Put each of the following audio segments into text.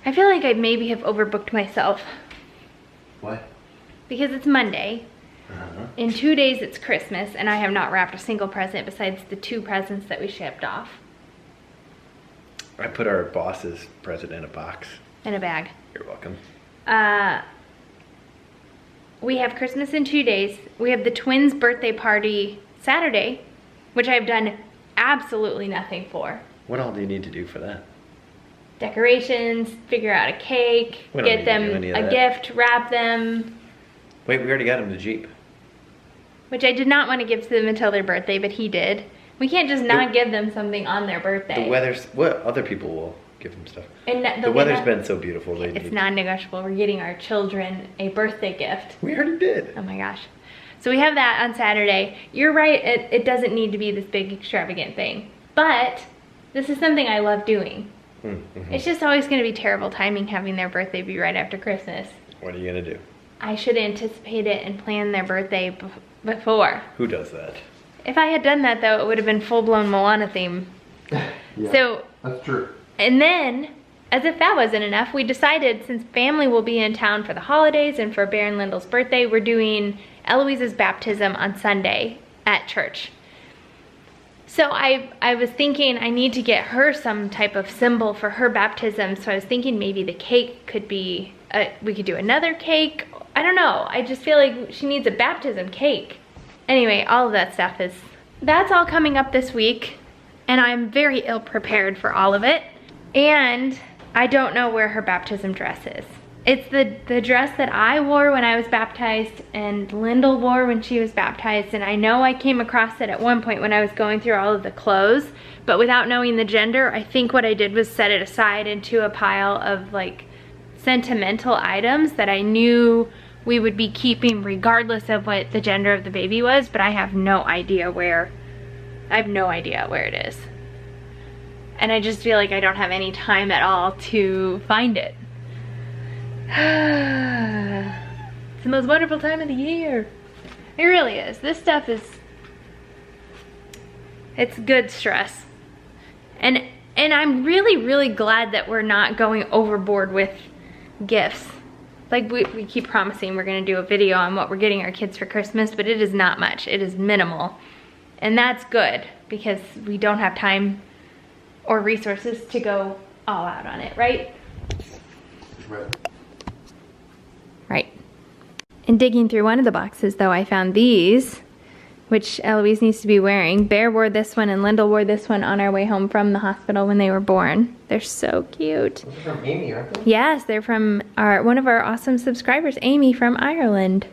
I feel like I maybe have overbooked myself. What? Because it's Monday. In 2 days it's Christmas, and I have not wrapped a single present besides the 2 presents that we shipped off. I put our boss's present in a box. In a bag. You're welcome. We have Christmas in 2 days. We have the twins' birthday party Saturday, which I've done absolutely nothing for. What all do you need to do for that? Decorations, figure out a cake, get them a gift, wrap them. Wait, we already got him the Jeep. Which I did not want to give to them until their birthday, but he did. We can't just not give them something on their birthday. The weather's, what other people will give them stuff. And the weather's been so beautiful. It's non-negotiable. We're getting our children a birthday gift. We already did. Oh my gosh. So we have that on Saturday. You're right, it doesn't need to be this big extravagant thing. But this is something I love doing. Mm-hmm. It's just always going to be terrible timing having their birthday be right after Christmas. What are you going to do? I should anticipate it and plan their birthday before. Who does that? If I had done that though, it would have been full-blown Moana theme. Yeah, so that's true. And then, as if that wasn't enough, we decided since family will be in town for the holidays and for Bear and Lyndall's birthday, we're doing Eloise's baptism on Sunday at church. So I was thinking I need to get her some type of symbol for her baptism. So I was thinking maybe the cake could be, we could do another cake. I don't know. I just feel like she needs a baptism cake. Anyway, all of that stuff that's all coming up this week. And I'm very ill prepared for all of it. And I don't know where her baptism dress is. It's the dress that I wore when I was baptized and Lyndall wore when she was baptized, and I know I came across it at one point when I was going through all of the clothes, but without knowing the gender, I think what I did was set it aside into a pile of like sentimental items that I knew we would be keeping regardless of what the gender of the baby was, but I have no idea where it is. And I just feel like I don't have any time at all to find it. It's the most wonderful time of the year. It really is. This stuff it's good stress. And I'm really, really glad that we're not going overboard with gifts. Like we keep promising we're gonna do a video on what we're getting our kids for Christmas, but it is not much. It is minimal. And that's good because we don't have time or resources to go all out on it, right? Right. Right. In digging through one of the boxes though, I found these, which Eloise needs to be wearing. Bear wore this one and Lyndall wore this one on our way home from the hospital when they were born. They're so cute. Those are from Amy, aren't they? Yes, they're from one of our awesome subscribers, Amy from Ireland.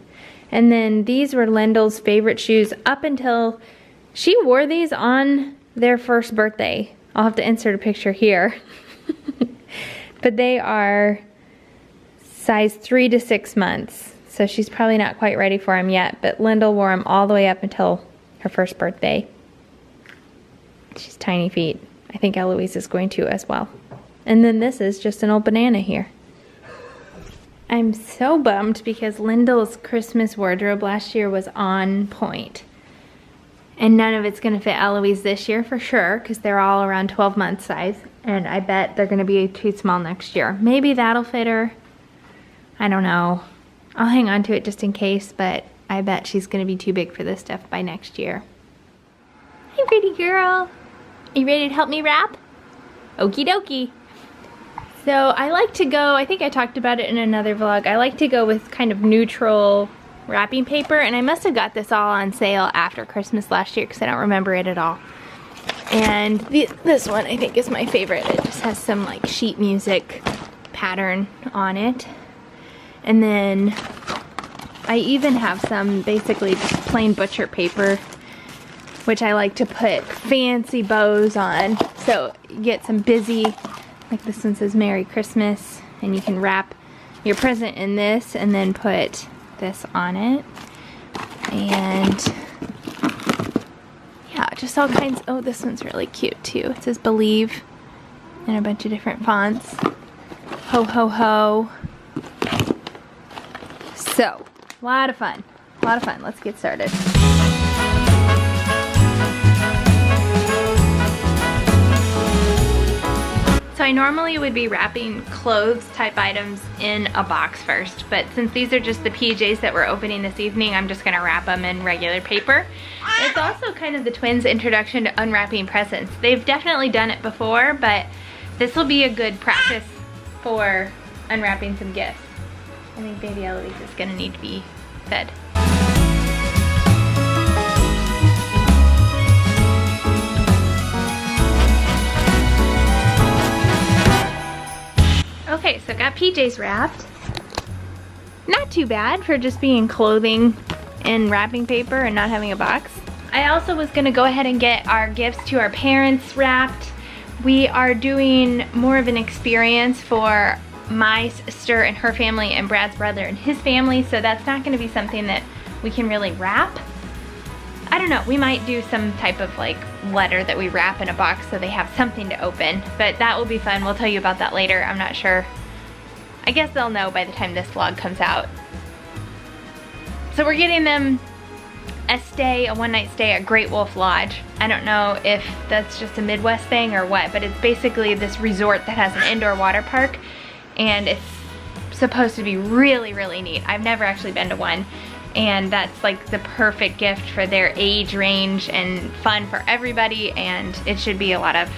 And then these were Lyndall's favorite shoes up until she wore these on their first birthday. I'll have to insert a picture here. But they are size 3 to 6 months. So she's probably not quite ready for them yet, but Lyndall wore them all the way up until her first birthday. She's tiny feet. I think Eloise is going to as well. And then this is just an old banana here. I'm so bummed because Lyndall's Christmas wardrobe last year was on point. And none of it's gonna fit Eloise this year for sure, because they're all around 12 month size. And I bet they're gonna be too small next year. Maybe that'll fit her. I don't know. I'll hang on to it just in case, but I bet she's gonna be too big for this stuff by next year. Hey, pretty girl. Are you ready to help me wrap? Okie dokie. So I like to go, I think I talked about it in another vlog, I like to go with kind of neutral wrapping paper, and I must have got this all on sale after Christmas last year because I don't remember it at all. And this one I think is my favorite. It just has some like sheet music pattern on it. And then I even have some basically just plain butcher paper, which I like to put fancy bows on. So you get some busy, like this one says Merry Christmas, and you can wrap your present in this and then put this on it. And yeah, just all kinds. Oh, this one's really cute too. It says Believe in a bunch of different fonts. Ho ho ho. So, a lot of fun. A lot of fun. Let's get started. So I normally would be wrapping clothes type items in a box first, but since these are just the PJs that we're opening this evening, I'm just gonna wrap them in regular paper. It's also kind of the twins' introduction to unwrapping presents. They've definitely done it before, but this will be a good practice for unwrapping some gifts. I think baby Eloise is gonna need to be fed. Okay, so got PJs wrapped. Not too bad for just being clothing and wrapping paper and not having a box. I also was gonna go ahead and get our gifts to our parents wrapped. We are doing more of an experience for my sister and her family and Brad's brother and his family, so that's not gonna be something that we can really wrap. I don't know, we might do some type of like letter that we wrap in a box so they have something to open, but that will be fun. We'll tell you about that later. I'm not sure. I guess they'll know by the time this vlog comes out. So we're getting them a one-night stay at Great Wolf Lodge. I don't know if that's just a Midwest thing or what, but it's basically this resort that has an indoor water park, and it's supposed to be really, really neat. I've never actually been to one, and that's like the perfect gift for their age range and fun for everybody, and it should be a lot of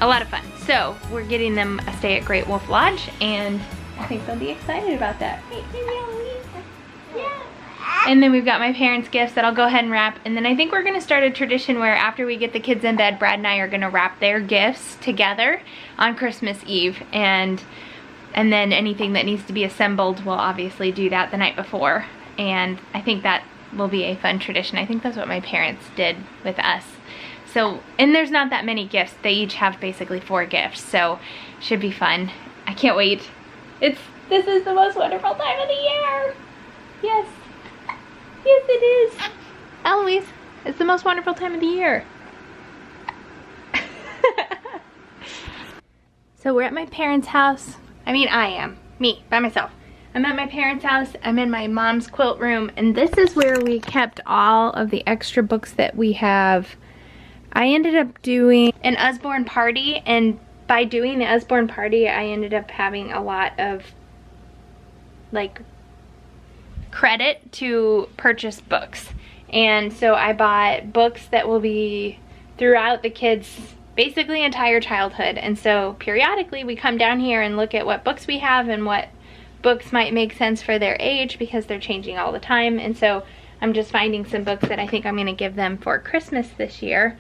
fun. So we're getting them a stay at Great Wolf Lodge, and I think they'll be excited about that. Yeah. And then we've got my parents' gifts that I'll go ahead and wrap, and then I think we're gonna start a tradition where after we get the kids in bed, Brad and I are gonna wrap their gifts together on Christmas Eve, and then anything that needs to be assembled, we'll obviously do that the night before. And I think that will be a fun tradition. I think that's what my parents did with us. So, and there's not that many gifts. They each have basically 4 gifts, so should be fun. I can't wait. This is the most wonderful time of the year. Yes. Yes, it is. Eloise, it's the most wonderful time of the year. So we're at my parents' house. I mean, I am. Me, by myself. I'm at my parents' house. I'm in my mom's quilt room, and this is where we kept all of the extra books that we have. I ended up doing an Usborne party, and by doing the Usborne party, I ended up having a lot of like credit to purchase books. And so I bought books that will be throughout the kids' basically entire childhood. And so periodically we come down here and look at what books we have and what books might make sense for their age, because they're changing all the time. And so I'm just finding some books that I think I'm gonna give them for Christmas this year.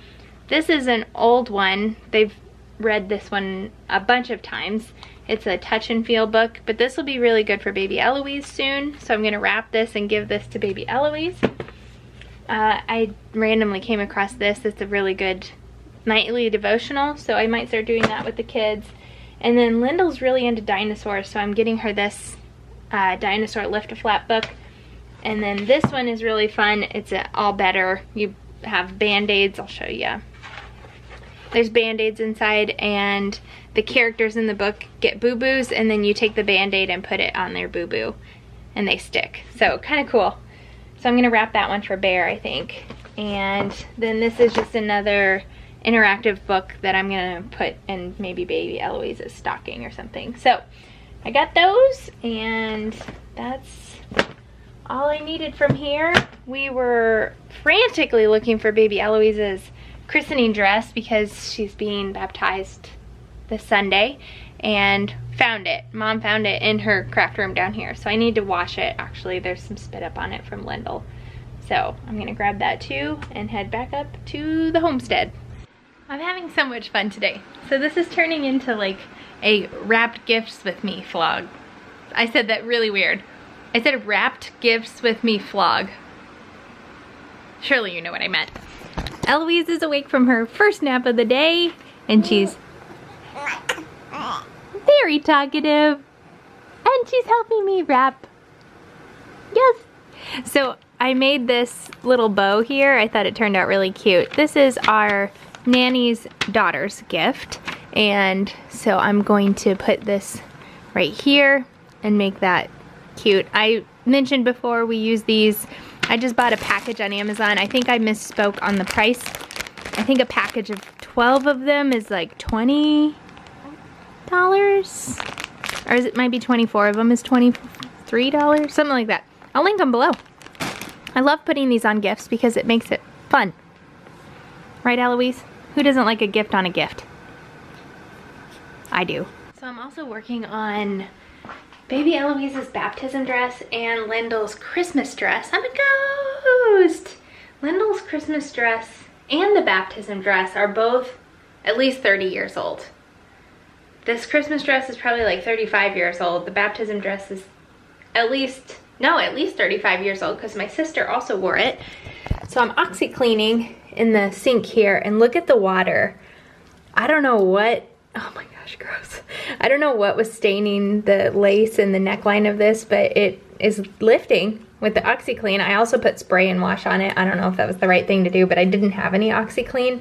This is an old one. They've read this one a bunch of times. It's a touch and feel book, but this will be really good for baby Eloise soon. So I'm gonna wrap this and give this to baby Eloise. I randomly came across this. It's a really good nightly devotional, so I might start doing that with the kids. And then Lyndall's really into dinosaurs, so I'm getting her this dinosaur lift-a-flap book. And then this one is really fun. It's all better. You have band-aids. I'll show you. There's band-aids inside, and the characters in the book get boo-boos, and then you take the band-aid and put it on their boo-boo, and they stick. So kind of cool. So I'm gonna wrap that one for Bear, I think. And then this is just another interactive book that I'm gonna put in maybe baby Eloise's stocking or something. So I got those, and that's all I needed from here. We were frantically looking for baby Eloise's christening dress because she's being baptized this Sunday, and found it. Mom found it in her craft room down here, so I need to wash it. Actually, there's some spit up on it from Lyndall, so I'm gonna grab that too and head back up to the homestead. I'm having so much fun today. So this is turning into like a wrapped gifts with me vlog. I said that really weird. I said wrapped gifts with me vlog. Surely you know what I meant. Eloise is awake from her first nap of the day, and she's very talkative, and she's helping me wrap. Yes. So I made this little bow here. I thought it turned out really cute. This is our nanny's daughter's gift, and so I'm going to put this right here and make that cute. I mentioned before we use these. I just bought a package on Amazon. I think I misspoke on the price. I think a package of 12 of them is like 20 Or is it might be 24 of them is $23, something like that. I'll link them below. I love putting these on gifts because it makes it fun. Right, Eloise? Who doesn't like a gift on a gift? I do. So I'm also working on baby Eloise's baptism dress and Lyndall's Christmas dress. I'm a ghost! Lyndall's Christmas dress and the baptism dress are both at least 30 years old. This Christmas dress is probably like 35 years old. The baptism dress is at least 35 years old because my sister also wore it. So I'm OxyCleaning in the sink here and look at the water. I don't know what, oh my gosh, gross. I don't know what was staining the lace and the neckline of this, but it is lifting with the OxyClean. I also put spray and wash on it. I don't know if that was the right thing to do, but I didn't have any OxyClean.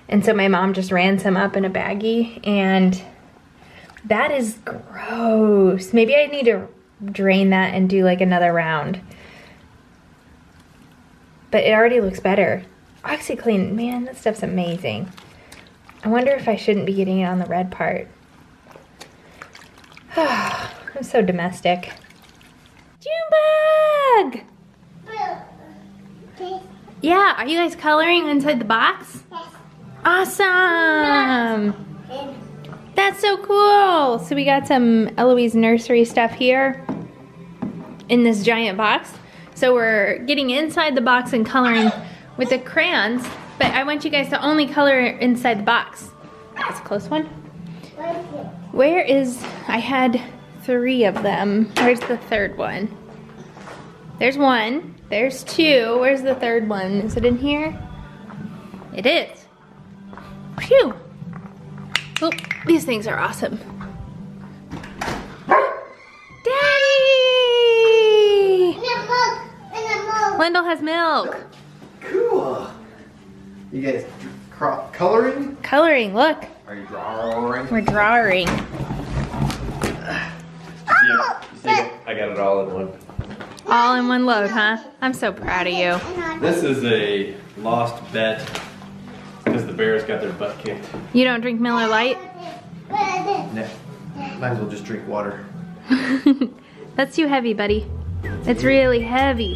And so my mom just ran some up in a baggie, and that is gross. Maybe I need to drain that and do like another round. But it already looks better. OxyClean, man, that stuff's amazing. I wonder if I shouldn't be getting it on the red part. I'm so domestic. Junebug! Yeah, are you guys coloring inside the box? Yes. Awesome! That's so cool! So we got some Eloise nursery stuff here in this giant box. So we're getting inside the box and coloring with the crayons, but I want you guys to only color inside the box. That's a close one. Where is, I had 3 of them. Where's the third one? There's 1, there's 2. Where's the third one? Is it in here? It is. Phew. Oh, these things are awesome. Daddy! Lyndall has milk. Cool. You guys coloring? Coloring, look. Are you drawing? We're drawing. I got it all in one. All in one load, huh? I'm so proud of you. This is a lost bet because the Bears got their butt kicked. You don't drink Miller Lite? No. Might as well just drink water. That's too heavy, buddy. It's really heavy.